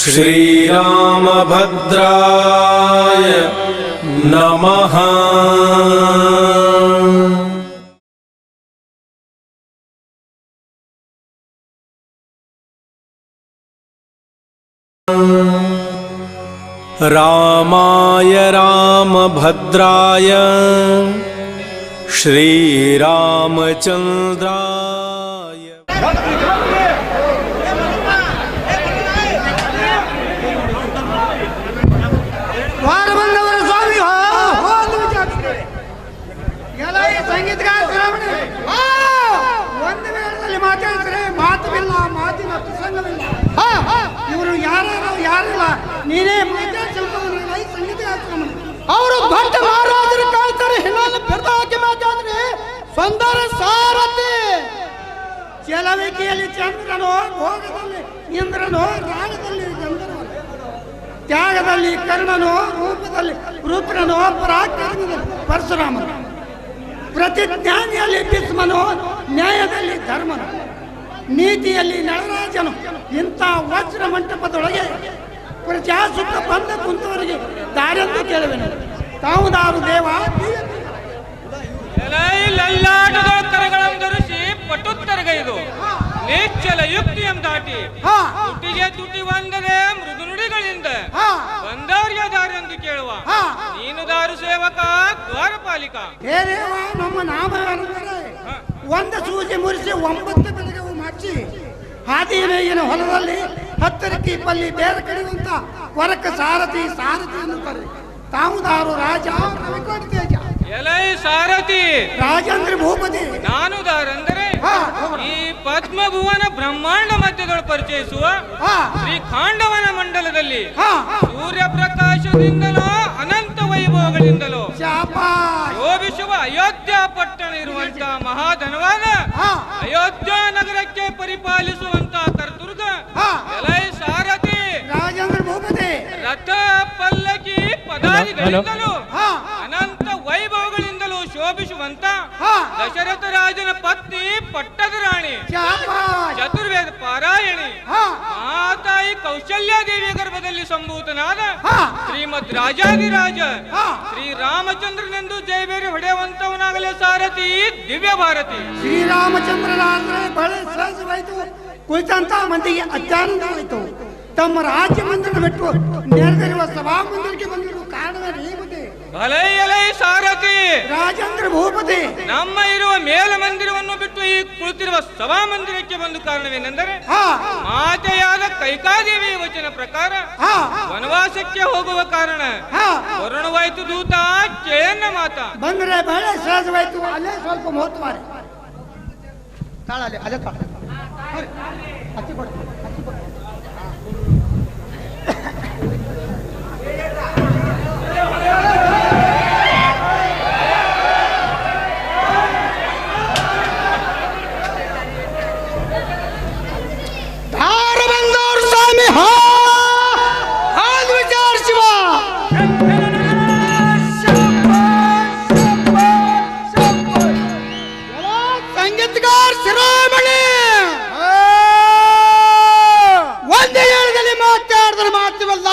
श्रीरामभद्राय नमः। रामाय रामभद्राय श्रीरामचंद्राय। ಸಂಗೀತಗಾರ ಒಂದು ವೇಳೆಯಲ್ಲಿ ಮಾತಾಡಿದ್ರೆ ಮಾತುವಿಲ್ಲ, ಮಾತಿನ ಪ್ರಸಂಗವಿಲ್ಲ. ಇವರು ಯಾರಿಲ್ಲ, ನೀನೇ ಸಂಗೀತಗಾರ. ಅವರು ದೊಡ್ಡ ಮಹಾರಾಜರು ಕಾಳ್ತಾರೆ, ಹಿನ್ನೆಲೆ ಬೆರದಾಕಿ ಮಾತಾಡ್ರಿ. ಸುಂದರ ಸಾರಥಿ ಚೆಲವಿಕೆಯಲ್ಲಿ ಚಂದ್ರನೋ, ಭೋಗದಲ್ಲಿ ಇಂದ್ರನೋ, ರಾಗದಲ್ಲಿ ಗಂಧರ್ವನೋ, ತ್ಯಾಗದಲ್ಲಿ ಕರ್ಣನೋ, ರೂಪದಲ್ಲಿ ರುದ್ರನೋ, ಪರಾಕ್ರಮದಲ್ಲಿ ಪರಶುರಾಮನೋ, ಪ್ರತಿಜ್ಞಾನಿಯಲ್ಲಿ ಭೀಷ್ಮನೋ, ನ್ಯಾಯದಲ್ಲಿ ಧರ್ಮನು, ನೀತಿಯಲ್ಲಿ ನಳರಾಜನು. ಇಂಥ ವಜ್ರ ಮಂಟಪದೊಳಗೆ ಪ್ರಜಾಸುತ್ತ ಬಂದ ಕುಂತವರಿಗೆ ದಾರೆಂದು ಕೇಳುವೆನು. ತಾವುದಾರು ದೇವ ಕರಗಳನ್ನು ಧರಿಸಿ ಪಟುತ್ತರಗೈದು ನಿಶ್ಚಲ ಯುಕ್ತಿಯಂ ದಾಟಿ ತುಟಿಗೆ ತುಟಿ ಒಂದರೆ ಮೃದು ನುಡಿಗಳಿಂದ ಬಂದವರಿಗೆ ದಾರೆಂದು ಕೇಳುವ ನೀನು ದಾರು ಸೇವಕ ದ್ವಾರಪಾಲಿಕ. ಹೇ ದೇವ, ನಮ್ಮ ನಾಮ ಒಂದು ಸೂಜಿ ಮುರಿಸಿ 9 ಬೆಳಗವು ಮಾಡಿಸಿ ಹಾದಿ ಮೇಗಿನ ಹೊಲದಲ್ಲಿ ಹತ್ತರಕ್ಕಿ ಪಲ್ಲಿ ಬೇರೆ ಕಡಿಯುವಂತ ಕೊರಕ ಸಾರಥಿ ಅನ್ನುತ್ತಾರೆ. ತಾವುದಾರು ರಾಜ ರವಿಕೋಟಿ ತೇಜ. ಎಲೈ ಸಾರಥಿ ರಾಜೇಂದ್ರ ಭೂಪತಿ. ನಾನು ದಾರಂದರೆ ಈ ಪದ್ಮಭುವನ ಬ್ರಹ್ಮಾಂಡ ಮಧ್ಯದೊಳ ಪರಿಚಯಿಸುವ ಶ್ರೀ ಖಾಂಡವನ ಮಂಡಲದಲ್ಲಿ ಸೂರ್ಯ ಪ್ರಕಾಶದಿಂದಲೋ ಅನಂತ ವೈಭವಗಳಿಂದಲೋ ಶೋಭಿಸುವ ಅಯೋಧ್ಯ ಪಟ್ಟಣ ಇರುವಂತ ಮಹಾಧನವಾದ ಅಯೋಧ್ಯ ನಗರಕ್ಕೆ ಪರಿಪಾಲಿಸುವಂತ ಕರ್ತುರ್ಗ ಎಲೈ ಸಾರಥಿ ರಾಜೇಂದ್ರ ಭೂಪತಿ. ರಥ ಪಲ್ಲಕಿ ಪದಾದಿಗಳಿಂದಲೂ ಅನಂತ ವೈಭವಗಳಿಂದಲೂ ಶೋಭಿಸುವಂತ ದಶರಥ ರಾಜನ ಪತ್ನಿ ಪಟ್ಟದ ರಾಣಿ, ಚತುರ್ವೇದ ಪಾರಾಯಣಿ, ಮಾತಾಯಿ ಕೌಶಲ್ಯಾದೇವಿಯ ಗರ್ಭದಲ್ಲಿ ಸಂಭೂತನಾದ ಶ್ರೀಮದ್ ರಾಜಾದಿರಾಜ ಶ್ರೀರಾಮಚಂದ್ರನೆಂದು ಜಯಬೇರಿ ಹೊಡೆಯುವಂತವನಾಗಲೇ ಸಾರಥಿ ದಿವ್ಯ ಭಾರತಿ. ಶ್ರೀರಾಮಚಂದ್ರನಾದ್ರೆ ಬಹಳ ಸಹಜವಾಯಿತು, ಕುಳಿತಂತ ಮಂದಿಗೆ ಅತ್ಯಾನಂದವಾಯಿತು. ತಮ್ಮ ರಾಜ್ಯ ಮಂದಿರ ಬಿಟ್ಟು ನೆರೆದಿರುವ ಸಭಾ ಮಂದಿರಕ್ಕೆ ಬಂದಿರುವ ಕಾರಣವೇನು? ಭಲೈ ಸಾರಥಿ ರಾಜೇಂದ್ರ ಭೂಪತಿ. ನಮ್ಮ ಇರುವ ಮೇಲ ಮಂದಿರವನ್ನು ಬಿಟ್ಟು ಈ ಕುಳಿತಿರುವ ಸಭಾ ಮಂದಿರಕ್ಕೆ ಬಂದು ಕಾರಣವೇನೆಂದರೆ ಮಾತೆಯಾದ ಕೈಕಾದೇವಿಯ ವಚನ ಪ್ರಕಾರ ವನವಾಸಕ್ಕೆ ಹೋಗುವ ಕಾರಣ ವರುಣವಾಯ್ತು ದೂತ ಕೇಳನ್ನ ಮಾತ ಬಂದ್ರೆ ಬಹಳ ಸಹಜವಾಯ್ತು. ಅಲ್ಲೇ ಸ್ವಲ್ಪ ಮಹತ್ವಾರೆ ತಾಳಲ್ಲಿ ಅಲ್ಲೇ ತಾಳ ಹಚ್ಚಿ ಕೊಡಿ. ಸಂಗೀತಗಾರ ಶಿರೋಮಣಿ ಒಂದೇ ಹೇಳದಲ್ಲಿ ಮಾತಾಡಿದ್ರೆ ಮಾತಿವಲ್ಲ,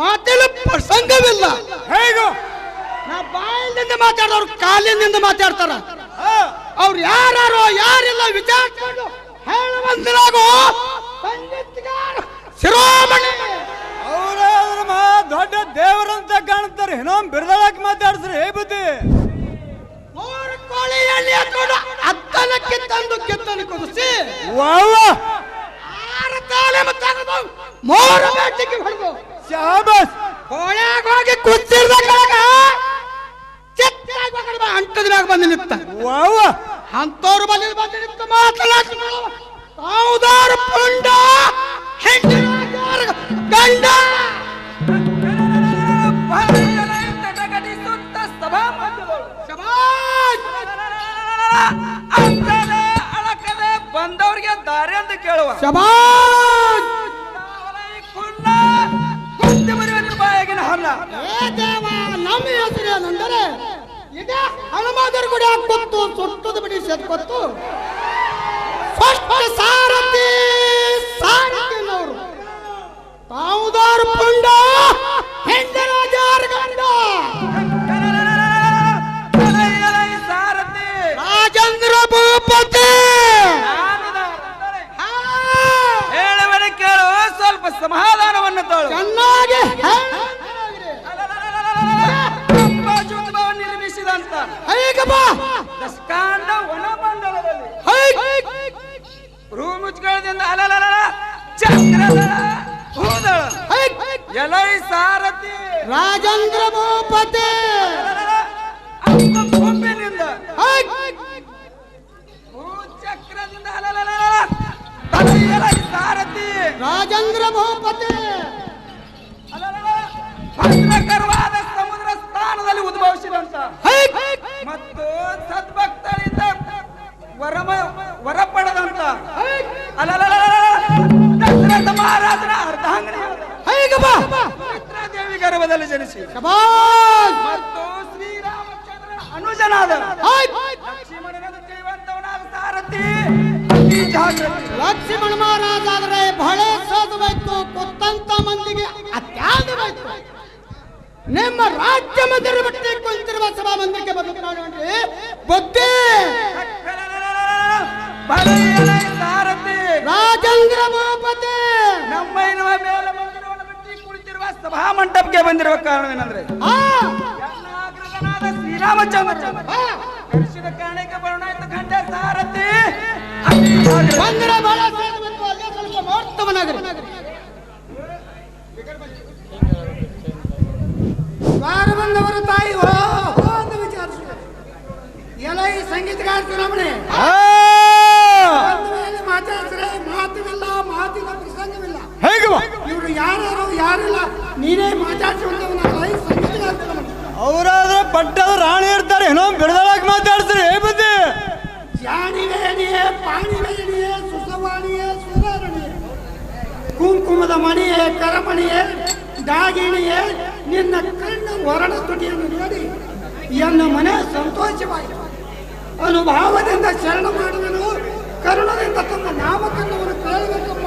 ಮಾತಿಲ್ಲ ಪ್ರಸಂಗವಿಲ್ಲ. ಹೇಗೂ ನಾ ಬಾಯಿಲಿಂದ ಮಾತಾಡೋರು ಕಾಲಿನಿಂದ ಮಾತಾಡ್ತಾರ. ಅವ್ರು ಯಾರು ಯಾರಿಲ್ಲ ವಿಚಾರಿಸ್ಕೊಂಡು ಹೇಳುವಂತರಾಗೋ ಸಂಗೀತಗಾರ ಶಿರೋಮಣಿ. ದೊಡ್ಡ ದೇವರಂತ ಕಾಣ್ತಾರೆ, ಇನ್ನೊಮ್ಮೆ ಬಿರ್ದಾಳಕ್ಕೆ ಮಾತಾಡಿಸ್ರಿ. ಹೇ ಬುದ್ಧಿ 3 ಕೋಳಿ ಎಣ್ಣೆ ಹಾಕೊಂಡು ಅತ್ತನಕ್ಕೆ ತಂದು ಕೆತ್ತನೆ ಕುದಿಸಿ 6 ತಾಲೆ ತೆಗೆದು 3 ಬೇಟಿಗೆ ಹೊಡೆದು ಶಾಬಾಸ್ ಕೋಳ್ಯಾಗ ಹೋಗಿ ಕುಚ್ಚಿರ್ದ ಕೆಳಗ ಚಿತ್ತಾಗಿ ಅಂಟದ ಮ್ಯಾಗ ಬಂದು ನಿಂತ. ಅಂತವ್ರು ಬಂದು ನಿಂತು ಮಾತನಾಡ್ತ ಹೌದಾರು ಪುಂಡ ಗಂಡ ಬಂದವ್ರಿಗೆ ದಾರಿ ಅಂತ ಕೇಳುವ ಬಾಯಾಗಿನ ಹಲ್ಲ. ನಮ್ಮ ಹೆಸರು ಏನಂದರೆ ಈಗ ಹನುಮಾದರ ಗುಡಿ ಹಾಕೊತ್ತು ಸುಟ್ಟದ ಬಿಡಿ ಸೆತ್ಕೊತ್ತು ಸಾರಥಿ ಸಾರಥಿನವರು ಕೂಚ್ಗಳದಿಂದ ಅಲಲಲ ಚಕ್ರದ ಹೂದಳ ಎಲೈ ಸಾರಥಿ ರಾಜೇಂದ್ರ ಭೂಪತಿ ಕೊಂಬಿನಿಂದ ಭೂಚಕ್ರದಿಂದ ಅಲಲಲ ಎಲೈ ಸಾರಥಿ ರಾಜೇಂದ್ರ ಭೂಪತಿ ಭದ್ರಕರವಾದ ಸಮುದ್ರ ಸ್ಥಾನದಲ್ಲಿ ಉದ್ಭವಿಸಿದಂತ ಮತ್ತು ಸದ್ಭಕ್ತರಿಂದ ವರ ಪಡೆದಂತ ದಶರಥ ಮಹಾರಾಜನ ಅರ್ಧಾಂಗನಿ ದೇವಿ ಗರ್ಭದಲ್ಲಿ ಜನಿಸಿ ಮತ್ತು ಶ್ರೀರಾಮಚಂದ್ರನ ಅನುಜನಾದ ಲಕ್ಷ್ಮಣನ ಜೀವಂತವನಾದ ಸಾರಥಿ ಲಕ್ಷ್ಮಣ ಮಹಾರಾಜ ಆದ್ರೆ ಬಹಳ ಸಾಧುವಾಯ್ತು ಕೊತ್ತಂತ ಮಂದಿಗೆ ಅತ್ಯಾಧವಾಯ್ತು ನಿಮ್ಮ ರಾಜ್ಯ ಮಧ್ಯೆ ಬಿಟ್ಟು ಕುಳಿತಿರುವ ಸಭಾ ಮಂದಿರಕ್ಕೆ ಬದುಕಿ ಬುದ್ಧಿ ಸಾರಥಿ ರಾಜೇಂದ್ರ ಭೂಪತಿ ನಮ್ಮ ಇನ್ನುವ ಮೇಲೆ ಮಂದಿರವನ್ನು ಬಿಟ್ಟು ಕುಳಿತಿರುವ ಸಭಾ ಮಂಟಪಕ್ಕೆ ಬಂದಿರುವ ಕಾರಣವೇನೆಂದ್ರೆ ಶ್ರೀರಾಮಚಂದ್ರ ಕರೆಸಿದ ಕಾರಣಕ್ಕೆ ಬರುಣಾಯ್ತು ಗಂಡ ಸಾರಥಿ ಮಂದಿರ ಬಹಳ ಸಾಧುವಾಯ್ತು ಅಲ್ಲೇ ಸ್ವಲ್ಪ ಮಹತ್ವವನಾಗಲಿ ದ್ವಾರ ಬಂದವರ ತಾಯಿ ಹೋ ಅಂತ ವಿಚಾರಿಸಿದ ಎಲ್ಲ ಈ ಸಂಗೀತಗಾರ ಚುನಾವಣೆ ಮಾತಾಡ್ತಾರೆ ಮಾತಿಲ್ಲ ಮಾತಿನ ಪ್ರಸಂಗವಿಲ್ಲ ಇವರು ಯಾರು ಯಾರಿಲ್ಲ ನೀನೇ ಮಾತಾಡ್ಸುವಂತವನಲ್ಲ ಈ ಸಂಗೀತಗಾರ ಚುನಾವಣೆ ಅವರಾದ್ರೆ ಪಟ್ಟದ ರಾಣಿ ಇರ್ತಾರೆ ಏನೋ ಬಿಡದಳಾಗಿ ಮಾತಾಡ್ತಾರೆ ಬುದ್ಧಿ ಜಾಣಿವೇಣಿಯೇ ಪಾಣಿವೇಣಿಯೇ ಸುಸವಾಣಿಯೇ ಸುಧಾರಣಿಯೇ ಕುಂಕುಮದ ಮಣಿಯೇ ಕರಮಣಿಯೇ ಡಾಗಿಣಿಯೇ ನಿನ್ನ ಕಣ್ಣು ವರ್ಣ ತುಟಿಯನ್ನು ನೋಡಿ ಎನ್ನ ಮನೆ ಸಂತೋಷವಾಯಿತು ಅನುಭಾವದಿಂದ ಶರಣ ಮಾಡುವನು ಕರುಣದಿಂದ ತಮ್ಮ ನಾಮಕರಣವನ್ನು ಕೇಳಬೇಕಮ್ಮ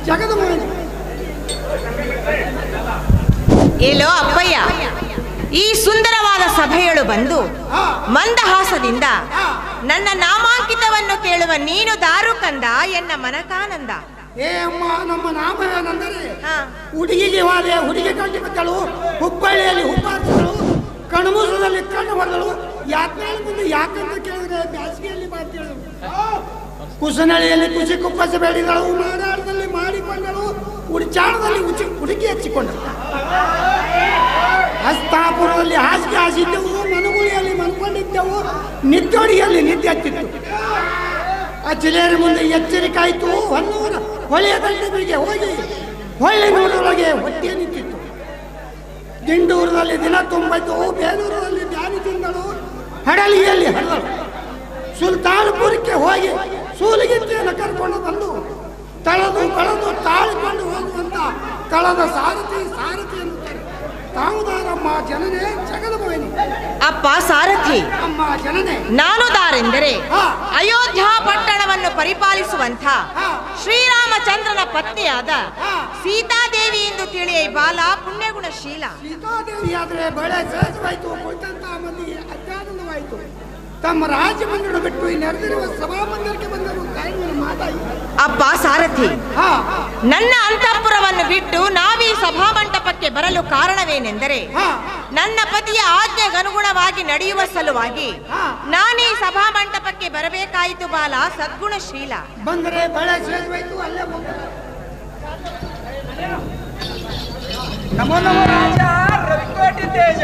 ಜಗದ ಮನೆ ಎಲ್ಲೋ ಅಪ್ಪಯ್ಯ ಈ ಸುಂದರವಾದ ಸಭೆಯಳು ಬಂದು ಮಂದಹಾಸದಿಂದ ನನ್ನ ನಾಮಾಂಕಿತವನ್ನು ಕೇಳುವ ನೀನು ದಾರು ಕಂದ ಎನ್ನ ಮನಕಾನಂದ. ಏ ಅಮ್ಮ ನಮ್ಮ ನಾಮವೇನೆಂದರೆ ಹುಡುಗಿಗೆ ವಾದೆ ಹುಡುಗಿ ಕಂಡು ಬಿದ್ದಳು, ಹುಬ್ಬಳ್ಳಿಯಲ್ಲಿ ಹುಬ್ಬಾರಿಸಿದಳು, ಕಣ್ಮೂಸದಲ್ಲಿ ಕಣ್ಣು ಹೊಡೆದಳು. ಯಾತ್ನಾಳ ಮುಂದೆ ಯಾಕಂತ ಕೇಳಿದ್ರೆ ಬ್ಯಾಸಿಗೆಯಲ್ಲಿ ಮಾಡ್ತಿಳು, ಕುಸನಳಿಯಲ್ಲಿ ಕುಸಿ ಕುಪ್ಪಸ ಬೇಡಿದಳು, ಮಾರಾಟದಲ್ಲಿ ಮಾಡಿಕೊಂಡಳು, ಉಡಿಚಾಣದಲ್ಲಿ ಹುಡುಗಿ ಹಚ್ಚಿಕೊಂಡಳು. ಹಸ್ತಾಪುರದಲ್ಲಿ ಹಾಸಿಗೆ ಹಾಸಿದ್ದೆವು, ಮನಗುಳಿಯಲ್ಲಿ ಮನ್ಕೊಂಡಿದ್ದೆವು, ನಿದ್ದೊಡಿಯಲ್ಲಿ ನಿದ್ದೆ ಹತ್ತಿತ್ತು. ಆ ಜಿಲ್ಲೆಯ ಮುಂದೆ ಎಚ್ಚರಿಕಾಯಿತು. ಹೊನ್ನೂರ ಹೊಳೆಯ ದಂಡೆಗೆ ಹೋಗಿ ಹೊಳ್ಳೆ ನೋಡೊಳಗೆ ಹೊಟ್ಟೆ ನಿಂತಿತ್ತು. ದಿಂಡೂರದಲ್ಲಿ ದಿನ ತುಂಬೈತು, ಬೇಲೂರಲ್ಲಿ ಬ್ಯಾನಿ ತಿಂದಳು, ಹಡಲಿಯಲ್ಲಿ ಹಡದಳು. ಸುಲ್ತಾನಪುರಕ್ಕೆ ಹೋಗಿ ಸೂಲಿಗಿತ್ತೆಯನ್ನು ಕರ್ಕೊಂಡು ಬಂದು ತಳದು ಕಳೆದು ತಾಳಿಕೊಂಡು ಹೋಗುವಂತ ತಳದ ಸಾರಥಿ ಎನ್ನುತ್ತಾರೆ. ತಾವುದಾರಮ್ಮ ಜನನೇ ಜಗದ ಭವನಿ. ಅಪ್ಪ ಸಾರಥಿ, ಅಮ್ಮ ಜನನೇ, ನಾನು ದಾರೆಂದರೆ ಅಯೋಧ್ಯ ಪಟ್ಟಣವನ್ನು ಪರಿಪಾಲಿಸುವಂಥ ಶ್ರೀರಾಮಚಂದ್ರನ ಪತ್ನಿಯಾದ ಸೀತಾದೇವಿ ಎಂದು ತಿಳಿಯ ಬಾಲ ಪುಣ್ಯಗುಣಶೀಲ. ಸೀತಾದೇವಿ ಆದ್ರೆ ಬಳೆ ಸಹಜವಾಯಿತು, ಕುಳಿತಂತ ಮಂದಿಗೆ ಅತ್ಯಾನಂದವಾಯಿತು. ತಮ್ಮ ರಾಜ್ಯ ಮಂದಿರ ಬಿಟ್ಟು ಈ ನೆರೆದಿರುವ ಸಭಾ ಮಂದಿರಕ್ಕೆ ಬಂದರು ತಾಯಿಯನ್ನು ಮಾತಾಡಿ. ಅಪ್ಪ ಸಾರಥಿ, ನನ್ನ ಅಂತಃಪುರವನ್ನು ಬಿಟ್ಟು ನಾವೀ ಸಭಾ ಮಂಟಪಕ್ಕೆ ಬರಲು ಕಾರಣವೇನೆಂದರೆ ನನ್ನ ಪತಿಯ ಆಜ್ಞೆಗನುಗುಣವಾಗಿ ನಡೆಯುವ ಸಲುವಾಗಿ ನಾನೀ ಸಭಾ ಮಂಟಪಕ್ಕೆ ಬರಬೇಕಾಯಿತು ಬಾಲ ಸದ್ಗುಣಶೀಲ. ಬಂದರೆ ಬಳೆ ಸಹಜವಾಯಿತು, ಅಲ್ಲೇ ನಮೋ ನಮೋ ರಾಜ ರವಿಕೋಟಿ ತೇಜ.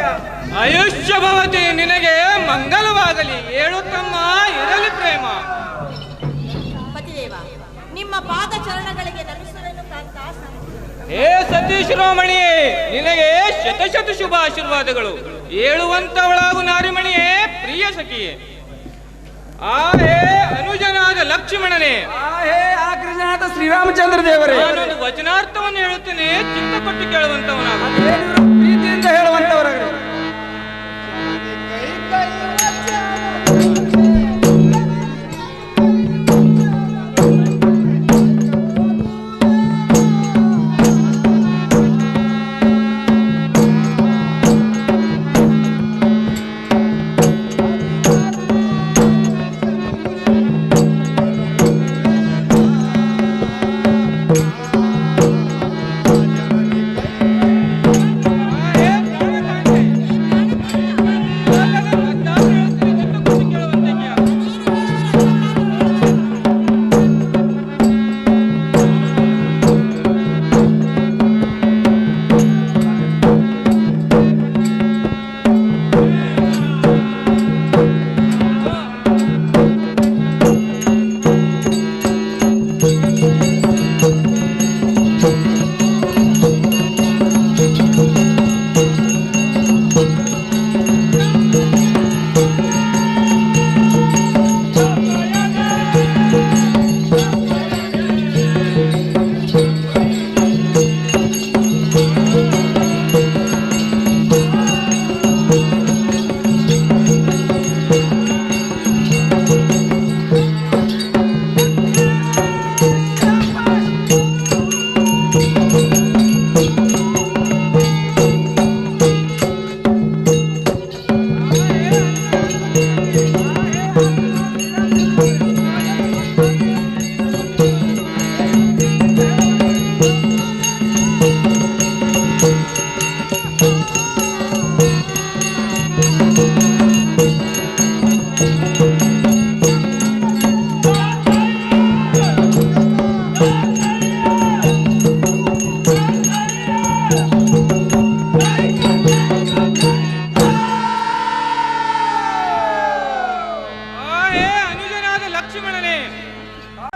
ಆಯುಷ್ಯ ಭವತಿ, ನಿನಗೆ ಮಂಗಲವಾಗಲಿ. ಹೇಳುತ್ತಮ್ಮ, ಇರಲಿ ಪ್ರೇಮ. ಪತಿದೇವ, ನಿಮ್ಮ ಪಾದ ಚರಣಗಳಿಗೆ ನಮಿಸುವೆನು ಕಾಂತ. ಹೇ ಸತೀಶ್ರೋಮಣಿಯೇ, ನಿನಗೆ ಶತಶತ ಶುಭ ಆಶೀರ್ವಾದಗಳು. ಹೇಳುವಂತವಳಾಗು ನಾರಿಮಣಿಯೇ, ಪ್ರಿಯ ಸಖಿಯೇ. ಆ ಹೇ ಅನುಜನಾದ ಲಕ್ಷ್ಮಣನೇ, ಹೇ ಆಕೃಜನಾದ ಶ್ರೀರಾಮಚಂದ್ರ ದೇವರೇ, ನಾನೊಂದು ವಚನಾರ್ಥವನ್ನು ಹೇಳುತ್ತೇನೆ, ಚಿತ್ತಪಟ್ಟು ಕೇಳುವಂತವನಾಗ. ಪ್ರೀತಿಯಿಂದ ಹೇಳುವಂತವರಾಗಲಿ.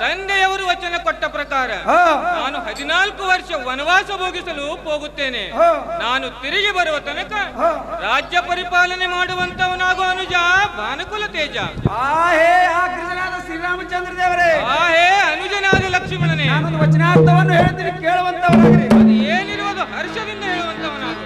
ತಂದೆಯವರು ವಚನ ಕೊಟ್ಟ ಪ್ರಕಾರ ನಾನು 14 ವರ್ಷ ವನವಾಸ ಭೋಗಿಸಲು ಹೋಗುತ್ತೇನೆ. ನಾನು ತಿರುಗಿ ಬರುವ ತನಕ ರಾಜ್ಯ ಪರಿಪಾಲನೆ ಮಾಡುವಂತವನಾಗು ಅನುಜ ಭಾನುಕುಲ ತೇಜ. ಕೃಷ್ಣನಾದ ಶ್ರೀರಾಮಚಂದ್ರ ದೇವರೇ, ಅನುಜನಾದ ಲಕ್ಷ್ಮಣನೇ, ನಾನೊಂದು ವಚನಾರ್ಥವನ್ನು ಹೇಳ್ತೀನಿ, ಕೇಳುವಂತವನಾಗ್ರಿ. ಅದು ಏನಿರುವುದು ಹರ್ಷದಿಂದ ಹೇಳುವಂತವನಾಗು.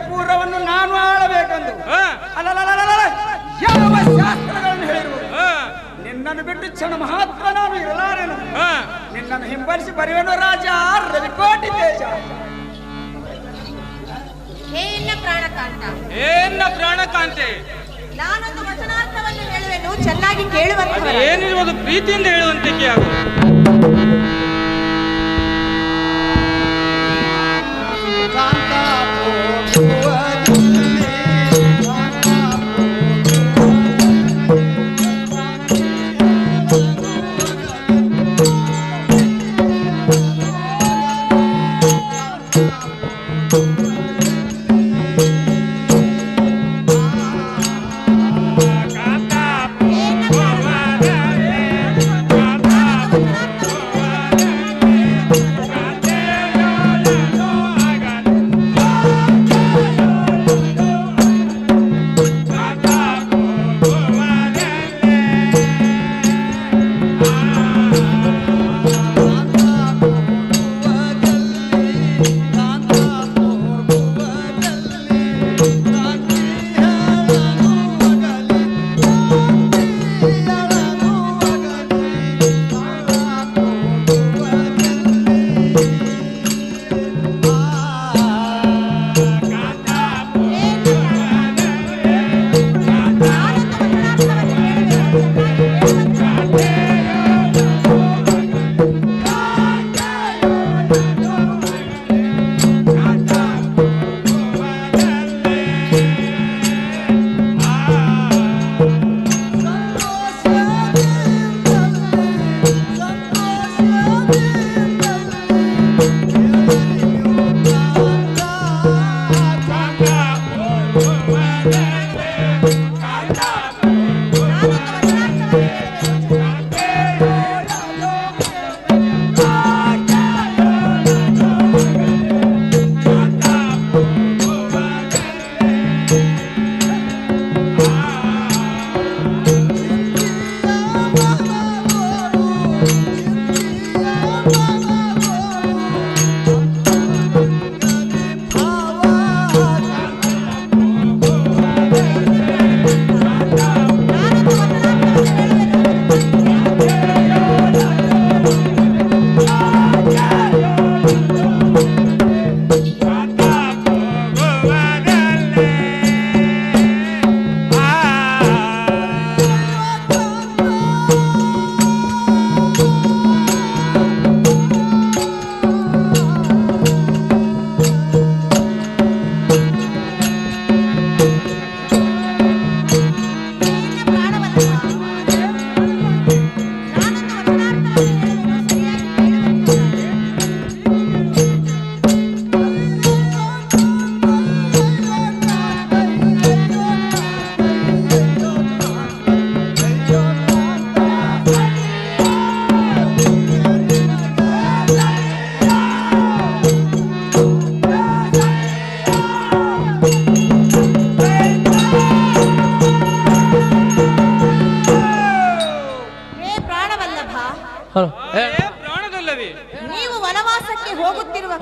ಪೂರ್ವವನ್ನು ನಾನು ಆಳಬೇಕೆಂದು ಯಾವ ಶಾಸ್ತ್ರಗಳನ್ನು ಹೇಳಿರುವುದು. ನಿನ್ನನ್ನು ಬಿಟ್ಟು ಕ್ಷಣ ಮಹಾತ್ಮ ನಾನು ಇರಲಾರೆನು. ನಿನ್ನನ್ನು ಹಿಂಬಲಿಸಿ ಬರೆಯುವ ರಾಜ ರವಿಕೋಟಿ ತೇಜ. ಏನ್ನ ಪ್ರಾಣಕಾಂತೆ, ನಾನೊಂದು ವಚನಾರ್ಥವನ್ನು ಹೇಳುವೆನು, ಚೆನ್ನಾಗಿ ಕೇಳುವಂತ. ಏನಿರುವುದು ಪ್ರೀತಿಯಿಂದ ಹೇಳುವಂತೆ ಆಗು.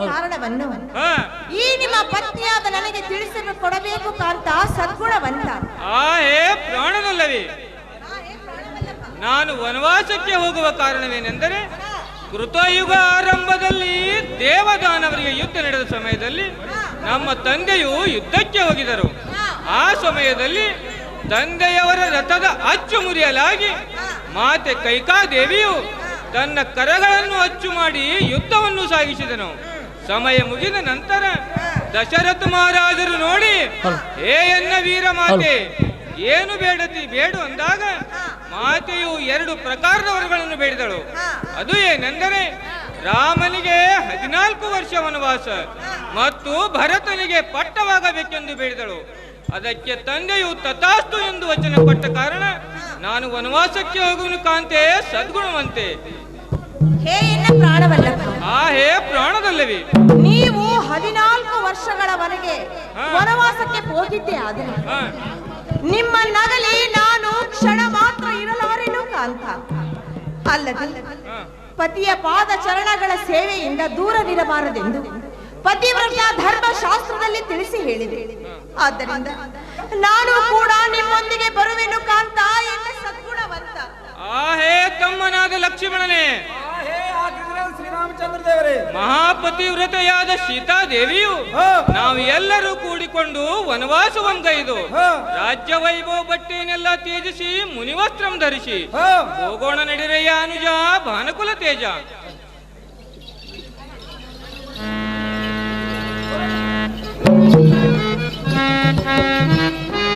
ಕಾರಣವನ್ನು ಹಾ ಈ ನಿಮ್ಮ ಪತ್ನಿಯಾದ ನನಗೆ ತಿಳಿಸಿ ಕೊಡಬೇಕು ಕಾಂತ ಸದ್ಗುಣವಂತ. ಹೇ ಪ್ರಾಣದಲ್ಲವೇ, ನಾನು ವನವಾಸಕ್ಕೆ ಹೋಗುವ ಕಾರಣವೇನೆಂದರೆ ಕೃತಯುಗ ಆರಂಭದಲ್ಲಿ ದೇವದಾನವರಿಗೆ ಯುದ್ಧ ನಡೆದ ಸಮಯದಲ್ಲಿ ನಮ್ಮ ತಂದೆಯು ಯುದ್ಧಕ್ಕೆ ಹೋಗಿದರು. ಆ ಸಮಯದಲ್ಲಿ ತಂದೆಯವರ ರಥದ ಅಚ್ಚು ಮುರಿಯಲಾಗಿ ಮಾತೆ ಕೈಕಾದೇವಿಯು ತನ್ನ ಕರಗಳನ್ನು ಅಚ್ಚು ಮಾಡಿ ಯುದ್ಧವನ್ನು ಸಾಗಿಸಿದನು. ಸಮಯ ಮುಗಿದ ನಂತರ ದಶರಥ ಮಹಾರಾಜರು ನೋಡಿ, ಹೇ ಎನ್ನ ವೀರ ಮಾತೆ, ಏನು ಬೇಡು ಅಂದಾಗ ಮಾತೆಯು 2 ಪ್ರಕಾರದ ವರಗಳನ್ನು ಬೇಡಿದಳು. ಅದು ಏನೆಂದರೆ ರಾಮನಿಗೆ 14 ವರ್ಷ ವನವಾಸ ಮತ್ತು ಭರತನಿಗೆ ಪಟ್ಟವಾಗಬೇಕೆಂದು ಬೇಡಿದಳು. ಅದಕ್ಕೆ ತಂದೆಯು ತಥಾಸ್ತು ಎಂದು ವಚನ ಕೊಟ್ಟ ಕಾರಣ ನಾನು ವನವಾಸಕ್ಕೆ ಹೋಗುವನು ಕಾಂತೆ ಸದ್ಗುಣವಂತೆ. ಹೇ ಎನ್ನ ಪ್ರಾಣವಲ್ಲ, ಹೇ ಪ್ರಾಣದಲ್ಲವೇ, ನೀವು 14 ವರ್ಷಗಳವರೆಗೆ ವನವಾಸಕ್ಕೆ ಹೋಗಿದ್ದೆ ಆದರೆ ನಿಮ್ಮ ನಗಲಿ ನಾನು ಕ್ಷಣ ಮಾತ್ರ ಇರಲಾರೆನು ಕಾಂತ. ಅಲ್ಲದೆ ಪತಿಯ ಪಾದ ಚರಣಗಳ ಸೇವೆಯಿಂದ ದೂರವಿರಬಾರದೆಂದು ಪತಿವ್ರತ ಧರ್ಮಶಾಸ್ತ್ರದಲ್ಲಿ ತಿಳಿಸಿ ಹೇಳಿದೆ. ಆದ್ದರಿಂದ ನಾನು ಕೂಡ ನಿಮ್ಮೊಂದಿಗೆ ಬರುವೆನು ಕಾಂತ ಎನ್ನ ಸದ್ಗುಣವಂತ. ಹೇ ತಮ್ಮನಾದ ಲಕ್ಷ್ಮಣನೇ, ಶ್ರೀರಾಮಚಂದ್ರ ದೇವರೇ, ಮಹಾಪತಿವ್ರತೆಯಾದ ಸೀತಾದೇವಿಯು ನಾವು ಎಲ್ಲರೂ ಕೂಡಿಕೊಂಡು ವನವಾಸವಂಗೈದು ರಾಜ್ಯ ವೈಭವ ಬಟ್ಟೆಯನ್ನೆಲ್ಲ ತ್ಯಜಿಸಿ ಮುನಿವಸ್ತ್ರಂ ಧರಿಸಿ ಹೋಗೋಣ ನಡಿರೆಯ ಅನುಜ ಭಾನುಕುಲ ತೇಜ.